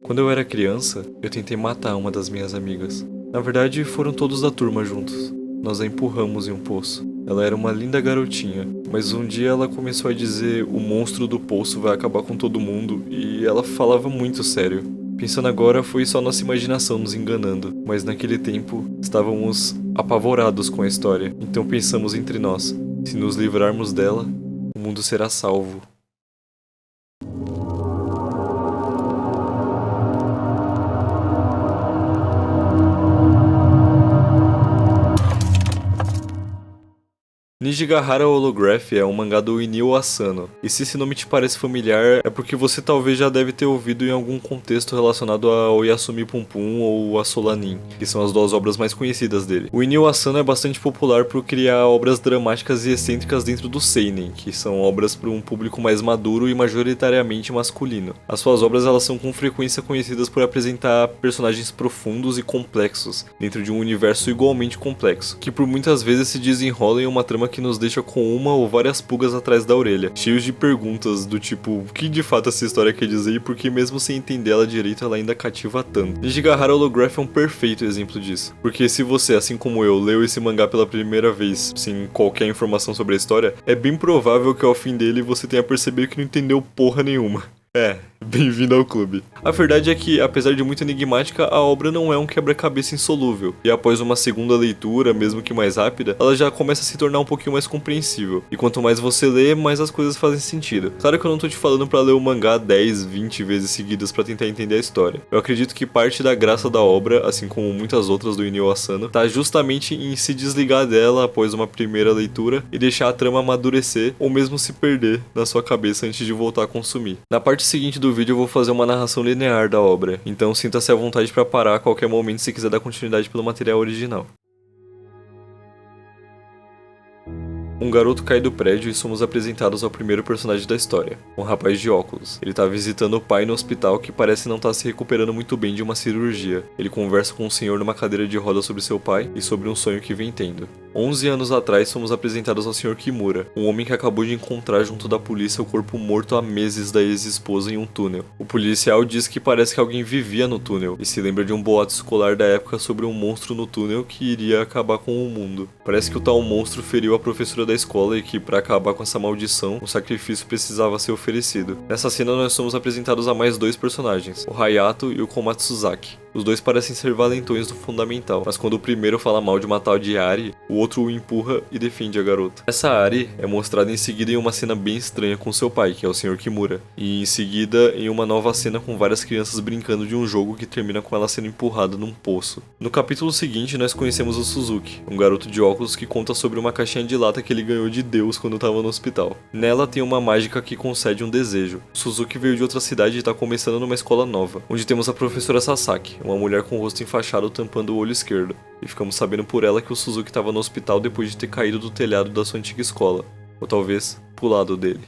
Quando eu era criança, eu tentei matar uma das minhas amigas. Na verdade, foram todos da turma juntos. Nós a empurramos em um poço. Ela era uma linda garotinha, mas um dia ela começou a dizer o monstro do poço vai acabar com todo mundo e ela falava muito sério. Pensando agora, foi só nossa imaginação nos enganando, mas naquele tempo estávamos apavorados com a história. Então pensamos entre nós, se nos livrarmos dela, o mundo será salvo. Nijigahara Holograph é um mangá do Inio Asano, e se esse nome te parece familiar é porque você talvez já deve ter ouvido em algum contexto relacionado a Oyasumi Pum Pum ou a Solanin, que são as duas obras mais conhecidas dele. O Inio Asano é bastante popular por criar obras dramáticas e excêntricas dentro do seinen, que são obras para um público mais maduro e majoritariamente masculino. As suas obras elas são com frequência conhecidas por apresentar personagens profundos e complexos, dentro de um universo igualmente complexo, que por muitas vezes se desenrola em uma trama que nos deixa com uma ou várias pulgas atrás da orelha, cheios de perguntas do tipo, o que de fato essa história quer dizer e por que mesmo sem entender ela direito ela ainda cativa tanto. Nijigahara Holograph é um perfeito exemplo disso, porque se você, assim como eu, leu esse mangá pela primeira vez sem qualquer informação sobre a história, é bem provável que ao fim dele você tenha percebido que não entendeu porra nenhuma. Bem-vindo ao clube. A verdade é que, apesar de muito enigmática, a obra não é um quebra-cabeça insolúvel, e após uma segunda leitura, mesmo que mais rápida, ela já começa a se tornar um pouquinho mais compreensível, e quanto mais você lê, mais as coisas fazem sentido. Claro que eu não tô te falando pra ler o mangá 10, 20 vezes seguidas pra tentar entender a história. Eu acredito que parte da graça da obra, assim como muitas outras do Inio Asano, tá justamente em se desligar dela após uma primeira leitura e deixar a trama amadurecer, ou mesmo se perder na sua cabeça antes de voltar a consumir. Na parte seguinte do vídeo eu vou fazer uma narração linear da obra, então sinta-se à vontade para parar a qualquer momento se quiser dar continuidade pelo material original. Um garoto cai do prédio e somos apresentados ao primeiro personagem da história, um rapaz de óculos. Ele tá visitando o pai no hospital que parece não estar se recuperando muito bem de uma cirurgia. Ele conversa com um senhor numa cadeira de rodas sobre seu pai e sobre um sonho que vem tendo. 11 anos atrás somos apresentados ao Sr. Kimura, um homem que acabou de encontrar junto da polícia o corpo morto há meses da ex-esposa em um túnel. O policial diz que parece que alguém vivia no túnel e se lembra de um boato escolar da época sobre um monstro no túnel que iria acabar com o mundo. Parece que o tal monstro feriu a professora da escola e que, para acabar com essa maldição, um sacrifício precisava ser oferecido. Nessa cena nós somos apresentados a mais dois personagens, o Hayato e o Komatsuzaki. Os dois parecem ser valentões do fundamental, mas quando o primeiro fala mal de uma tal de Ari, o outro o empurra e defende a garota. Essa Ari é mostrada em seguida em uma cena bem estranha com seu pai, que é o Sr. Kimura, e em seguida em uma nova cena com várias crianças brincando de um jogo que termina com ela sendo empurrada num poço. No capítulo seguinte nós conhecemos o Suzuki, um garoto de óculos que conta sobre uma caixinha de lata que ele ganhou de Deus quando estava no hospital. Nela tem uma mágica que concede um desejo. O Suzuki veio de outra cidade e está começando numa escola nova, onde temos a professora Sasaki, uma mulher com o rosto enfaixado tampando o olho esquerdo, e ficamos sabendo por ela que o Suzuki estava no hospital depois de ter caído do telhado da sua antiga escola, ou talvez pulado dele.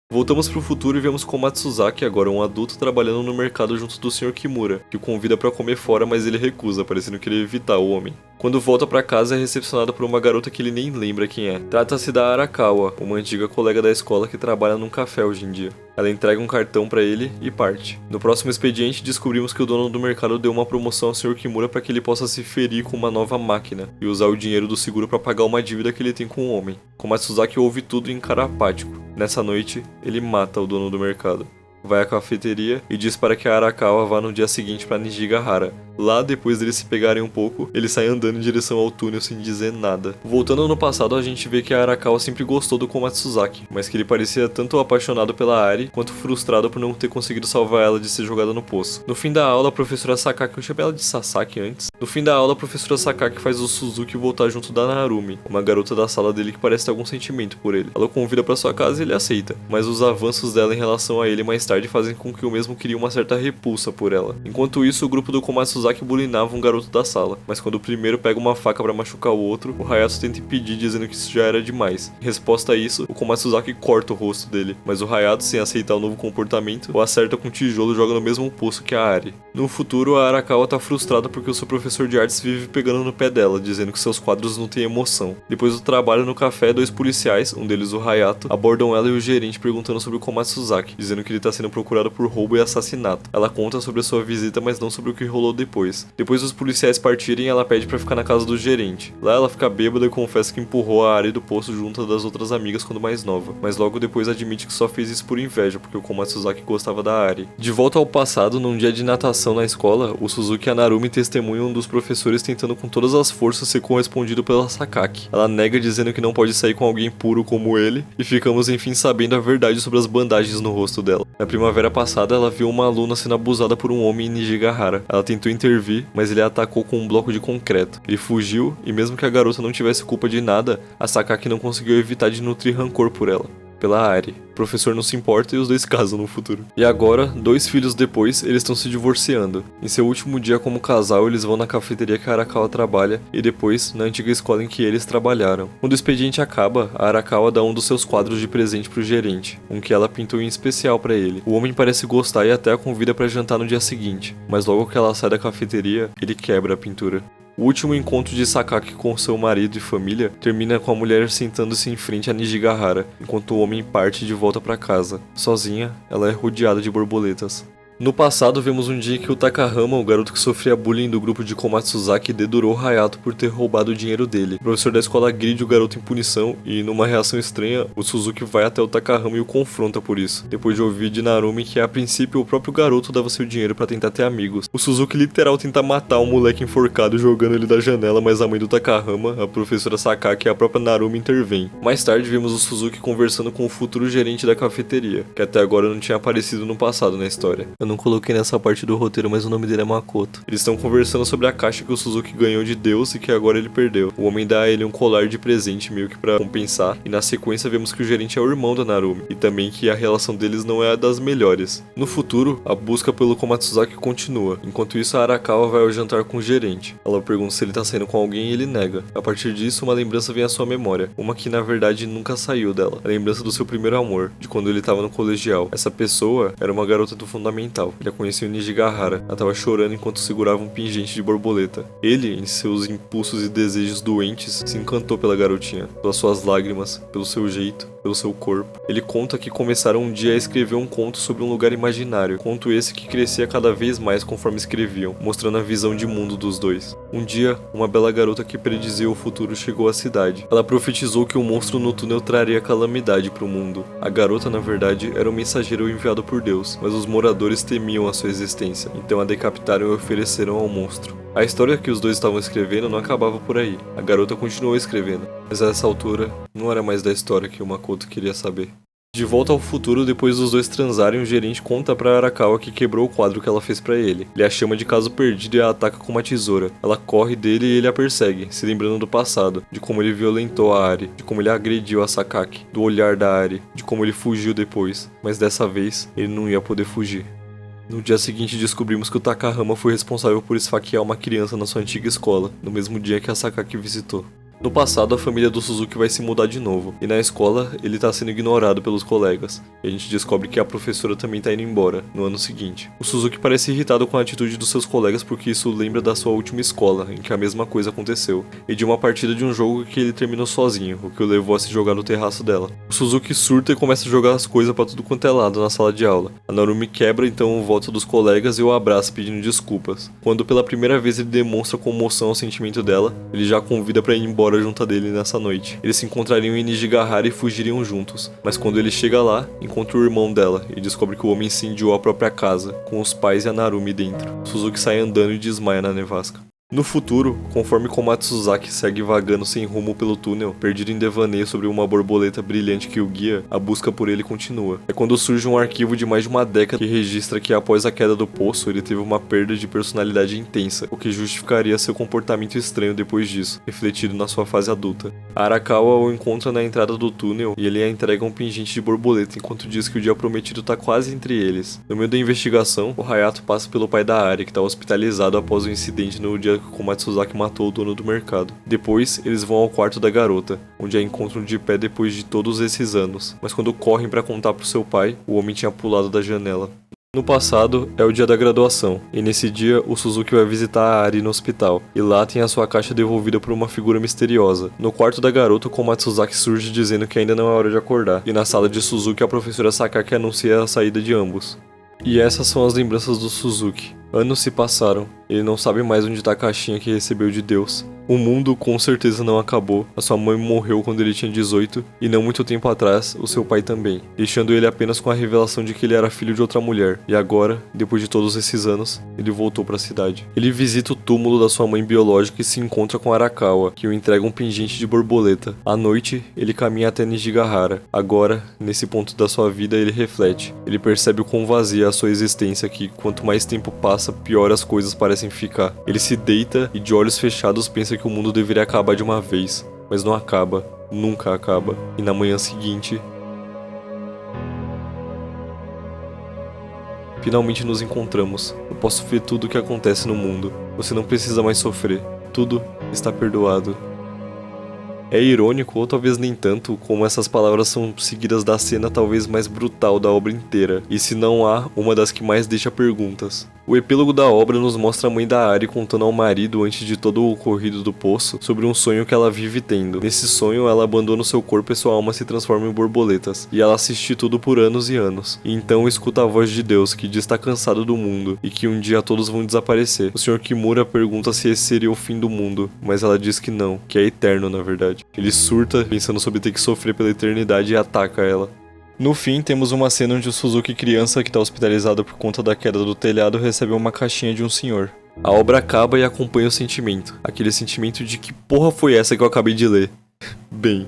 Voltamos pro futuro e vemos Komatsuzaki, agora um adulto, trabalhando no mercado junto do Sr. Kimura, que o convida para comer fora, mas ele recusa, parecendo querer evitar o homem. Quando volta para casa é recepcionado por uma garota que ele nem lembra quem é. Trata-se da Arakawa, uma antiga colega da escola que trabalha num café hoje em dia. Ela entrega um cartão para ele e parte. No próximo expediente descobrimos que o dono do mercado deu uma promoção ao Sr. Kimura para que ele possa se ferir com uma nova máquina e usar o dinheiro do seguro para pagar uma dívida que ele tem com o homem. Komatsuzaki ouve tudo e encara apático. Nessa noite, ele mata o dono do mercado. Vai à cafeteria e diz para que a Arakawa vá no dia seguinte para Nijigahara. Lá, depois deles se pegarem um pouco, ele sai andando em direção ao túnel sem dizer nada. Voltando no passado, a gente vê que a Arakawa sempre gostou do Komatsuzaki, mas que ele parecia tanto apaixonado pela Ari, quanto frustrado por não ter conseguido salvar ela de ser jogada no poço. No fim da aula, a professora Sakaki, eu chamei ela de Sasaki antes. No fim da aula, a professora Sakaki faz o Suzuki voltar junto da Narumi, uma garota da sala dele que parece ter algum sentimento por ele. Ela o convida para sua casa e ele aceita, mas os avanços dela em relação a ele mais tarde fazem com que o mesmo crie uma certa repulsa por ela. Enquanto isso, o grupo do Komatsuzaki Suzaki bulinava um garoto da sala, mas quando o primeiro pega uma faca para machucar o outro, o Hayato tenta impedir, dizendo que isso já era demais. Em resposta a isso, o Komatsuzaki corta o rosto dele, mas o Hayato, sem aceitar o novo comportamento, o acerta com um tijolo e joga no mesmo poço que a Ari. No futuro, a Arakawa tá frustrada porque o seu professor de artes vive pegando no pé dela, dizendo que seus quadros não têm emoção. Depois do trabalho no café, dois policiais, um deles o Hayato, abordam ela e o gerente perguntando sobre o Komatsuzaki, dizendo que ele tá sendo procurado por roubo e assassinato. Ela conta sobre a sua visita, mas não sobre o que rolou depois. Depois dos policiais partirem, ela pede pra ficar na casa do gerente. Lá ela fica bêbada e confessa que empurrou a Ari do poço junto das outras amigas quando mais nova, mas logo depois admite que só fez isso por inveja, porque o Komatsuzaki gostava da Ari. De volta ao passado, num dia de natação na escola, o Suzuki e a Narumi testemunham um dos professores tentando com todas as forças ser correspondido pela Sakaki. Ela nega, dizendo que não pode sair com alguém puro como ele, e ficamos enfim sabendo a verdade sobre as bandagens no rosto dela. Na primavera passada, ela viu uma aluna sendo abusada por um homem em Nijigahara. Ela tentou intervir, mas ele a atacou com um bloco de concreto. Ele fugiu, e mesmo que a garota não tivesse culpa de nada, a Sakaki não conseguiu evitar de nutrir rancor por ela. Pela Ari. O professor não se importa e os dois casam no futuro. E agora, 2 filhos depois, eles estão se divorciando. Em seu último dia como casal, eles vão na cafeteria que a Arakawa trabalha e depois na antiga escola em que eles trabalharam. Quando o expediente acaba, a Arakawa dá um dos seus quadros de presente pro gerente, um que ela pintou em especial para ele. O homem parece gostar e até a convida para jantar no dia seguinte, mas logo que ela sai da cafeteria, ele quebra a pintura. O último encontro de Sakaki com seu marido e família termina com a mulher sentando-se em frente a Nijigahara, enquanto o homem parte de volta para casa. Sozinha, ela é rodeada de borboletas. No passado, vemos um dia que o Takahama, o garoto que sofria bullying do grupo de Komatsuzaki, dedurou o Hayato por ter roubado o dinheiro dele. O professor da escola agride o garoto em punição e, numa reação estranha, o Suzuki vai até o Takahama e o confronta por isso, depois de ouvir de Narumi que, a princípio, o próprio garoto dava seu dinheiro para tentar ter amigos. O Suzuki literal tenta matar o moleque enforcado jogando ele da janela, mas a mãe do Takahama, a professora Sakaki e a própria Narumi intervêm. Mais tarde, vemos o Suzuki conversando com o futuro gerente da cafeteria, que até agora não tinha aparecido no passado na história. Não coloquei nessa parte do roteiro, mas o nome dele é Makoto. Eles estão conversando sobre a caixa que o Suzuki ganhou de Deus e que agora ele perdeu. O homem dá a ele um colar de presente, meio que pra compensar, e na sequência vemos que o gerente é o irmão da Narumi, e também que a relação deles não é a das melhores. No futuro, a busca pelo Komatsuzaki continua. Enquanto isso, a Arakawa vai ao jantar com o gerente. Ela pergunta se ele tá saindo com alguém e ele nega. A partir disso, uma lembrança vem à sua memória, uma que na verdade nunca saiu dela. A lembrança do seu primeiro amor, de quando ele tava no colegial. Essa pessoa era uma garota do fundamental. Ele a conheceu em Nijigahara. Ela estava chorando enquanto segurava um pingente de borboleta. Ele, em seus impulsos e desejos doentes, se encantou pela garotinha, pelas suas lágrimas, pelo seu jeito, pelo seu corpo. Ele conta que começaram um dia a escrever um conto sobre um lugar imaginário, conto esse que crescia cada vez mais conforme escreviam, mostrando a visão de mundo dos dois. Um dia, uma bela garota que predizia o futuro chegou à cidade. Ela profetizou que um monstro no túnel traria calamidade para o mundo. A garota, na verdade, era um mensageiro enviado por Deus, mas os moradores temiam a sua existência, então a decapitaram e ofereceram ao monstro. A história que os dois estavam escrevendo não acabava por aí. A garota continuou escrevendo, mas a essa altura, não era mais da história que o Makoto queria saber. De volta ao futuro, depois dos dois transarem, o gerente conta pra Arakawa que quebrou o quadro que ela fez pra ele. Ele a chama de caso perdido e a ataca com uma tesoura. Ela corre dele e ele a persegue, se lembrando do passado, de como ele violentou a Ari, de como ele agrediu a Sakaki, do olhar da Ari, de como ele fugiu depois. Mas dessa vez, ele não ia poder fugir. No dia seguinte, descobrimos que o Takahama foi responsável por esfaquear uma criança na sua antiga escola, no mesmo dia que a Sakaki visitou. No passado, a família do Suzuki vai se mudar de novo, e na escola, ele tá sendo ignorado pelos colegas, e a gente descobre que a professora também tá indo embora, no ano seguinte. O Suzuki parece irritado com a atitude dos seus colegas porque isso lembra da sua última escola, em que a mesma coisa aconteceu, e de uma partida de um jogo que ele terminou sozinho, o que o levou a se jogar no terraço dela. O Suzuki surta e começa a jogar as coisas pra tudo quanto é lado na sala de aula. A Narumi quebra então o voto dos colegas e o abraça pedindo desculpas. Quando pela primeira vez ele demonstra comoção ao sentimento dela, ele já a convida pra ir embora junto dele nessa noite. Eles se encontrariam em Nijigahara e fugiriam juntos, mas quando ele chega lá, encontra o irmão dela e descobre que o homem incendiou a própria casa, com os pais e a Narumi dentro. Suzuki sai andando e desmaia na nevasca. No futuro, conforme Komatsuzaki segue vagando sem rumo pelo túnel, perdido em devaneio sobre uma borboleta brilhante que o guia, a busca por ele continua. É quando surge um arquivo de mais de uma década que registra que após a queda do poço, ele teve uma perda de personalidade intensa, o que justificaria seu comportamento estranho depois disso, refletido na sua fase adulta. A Arakawa o encontra na entrada do túnel e ele a entrega um pingente de borboleta enquanto diz que o dia prometido tá quase entre eles. No meio da investigação, o Hayato passa pelo pai da Ari, que tá hospitalizado após o incidente no dia que Komatsuzaki matou o dono do mercado. Depois, eles vão ao quarto da garota, onde a encontram de pé depois de todos esses anos. Mas quando correm para contar pro seu pai, o homem tinha pulado da janela. No passado, é o dia da graduação, e nesse dia, o Suzuki vai visitar a Ari no hospital, e lá tem a sua caixa devolvida por uma figura misteriosa. No quarto da garota, o Komatsuzaki surge dizendo que ainda não é hora de acordar, e na sala de Suzuki, a professora Sakaki anuncia a saída de ambos. E essas são as lembranças do Suzuki. Anos se passaram, ele não sabe mais onde está a caixinha que recebeu de Deus. O mundo com certeza não acabou, a sua mãe morreu quando ele tinha 18, e não muito tempo atrás, o seu pai também, deixando ele apenas com a revelação de que ele era filho de outra mulher, e agora, depois de todos esses anos, ele voltou para a cidade. Ele visita o túmulo da sua mãe biológica e se encontra com Arakawa, que o entrega um pingente de borboleta. À noite, ele caminha até Nijigahara. Agora, nesse ponto da sua vida, ele reflete. Ele percebe o quão vazia é a sua existência, que quanto mais tempo passa, pior as coisas parecem ficar. Ele se deita e de olhos fechados pensa que o mundo deveria acabar de uma vez, mas não acaba, nunca acaba. E na manhã seguinte, finalmente nos encontramos. Eu posso ver tudo o que acontece no mundo. Você não precisa mais sofrer. Tudo está perdoado. É irônico, ou talvez nem tanto, como essas palavras são seguidas da cena talvez mais brutal da obra inteira, e se não há, uma das que mais deixa perguntas. O epílogo da obra nos mostra a mãe da Ari contando ao marido, antes de todo o ocorrido do poço, sobre um sonho que ela vive tendo. Nesse sonho, ela abandona o seu corpo e sua alma se transforma em borboletas, e ela assiste tudo por anos e anos. E então escuta a voz de Deus, que diz estar cansado do mundo, e que um dia todos vão desaparecer. O Sr. Kimura pergunta se esse seria o fim do mundo, mas ela diz que não, que é eterno na verdade. Ele surta, pensando sobre ter que sofrer pela eternidade, e ataca ela. No fim, temos uma cena onde o Suzuki criança, que está hospitalizado por conta da queda do telhado, recebe uma caixinha de um senhor. A obra acaba e acompanha o sentimento. Aquele sentimento de que porra foi essa que eu acabei de ler? Bem...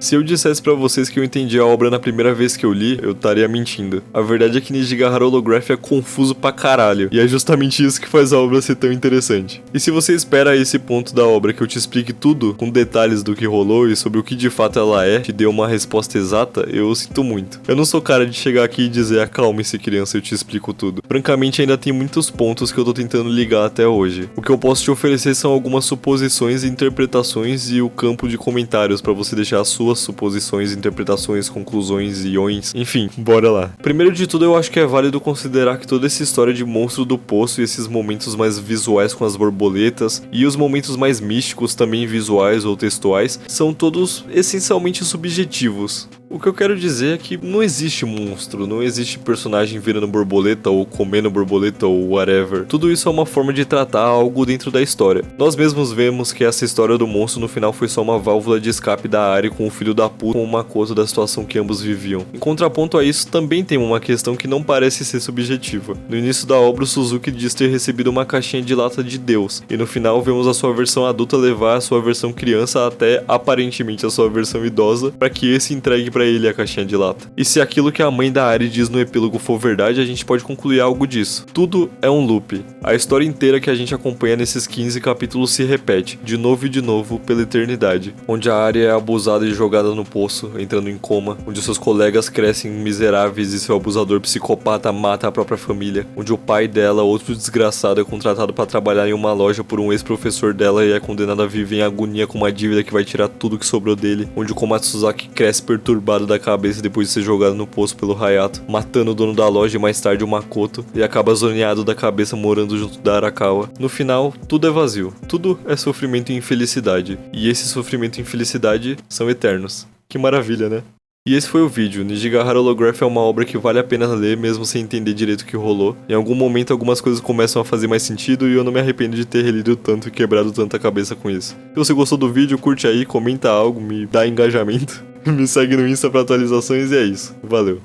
Se eu dissesse pra vocês que eu entendi a obra na primeira vez que eu li, eu estaria mentindo. A verdade é que Nijigahara Holograph é confuso pra caralho, e é justamente isso que faz a obra ser tão interessante. E se você espera a esse ponto da obra que eu te explique tudo, com detalhes do que rolou e sobre o que de fato ela é, te dê uma resposta exata, eu sinto muito. Eu não sou cara de chegar aqui e dizer acalme-se criança, eu te explico tudo. Francamente ainda tem muitos pontos que eu tô tentando ligar até hoje. O que eu posso te oferecer são algumas suposições e interpretações e o campo de comentários pra você deixar a sua suposições, interpretações, conclusões, iões, enfim, bora lá. Primeiro de tudo, eu acho que é válido considerar que toda essa história de monstro do poço e esses momentos mais visuais com as borboletas e os momentos mais místicos, também visuais ou textuais, são todos essencialmente subjetivos. O que eu quero dizer é que não existe monstro, não existe personagem virando borboleta ou comendo borboleta ou whatever. Tudo isso é uma forma de tratar algo dentro da história. Nós mesmos vemos que essa história do monstro no final foi só uma válvula de escape da Ari com o filho da puta com o Makoto da situação que ambos viviam. Em contraponto a isso, também tem uma questão que não parece ser subjetiva. No início da obra, o Suzuki diz ter recebido uma caixinha de lata de Deus, e no final vemos a sua versão adulta levar a sua versão criança até aparentemente a sua versão idosa para que esse entregue pra ele a caixinha de lata. E se aquilo que a mãe da Ari diz no epílogo for verdade, a gente pode concluir algo disso. Tudo é um loop. A história inteira que a gente acompanha nesses 15 capítulos se repete, de novo e de novo, pela eternidade. Onde a Ari é abusada e jogada no poço, entrando em coma. Onde seus colegas crescem miseráveis e seu abusador psicopata mata a própria família. Onde o pai dela, outro desgraçado, é contratado para trabalhar em uma loja por um ex-professor dela e é condenado a viver em agonia com uma dívida que vai tirar tudo que sobrou dele. Onde o Komatsuzaki cresce perturbado da cabeça depois de ser jogado no poço pelo Hayato, matando o dono da loja e mais tarde o Makoto, e acaba zoneado da cabeça morando junto da Arakawa. No final, tudo é vazio. Tudo é sofrimento e infelicidade. E esse sofrimento e infelicidade são eternos. Que maravilha, né? E esse foi o vídeo. Nijigahara Holograph é uma obra que vale a pena ler mesmo sem entender direito o que rolou. Em algum momento algumas coisas começam a fazer mais sentido e eu não me arrependo de ter relido tanto e quebrado tanta cabeça com isso. Se você gostou do vídeo, curte aí, comenta algo, me dá engajamento. Me segue no Insta pra atualizações e é isso. Valeu.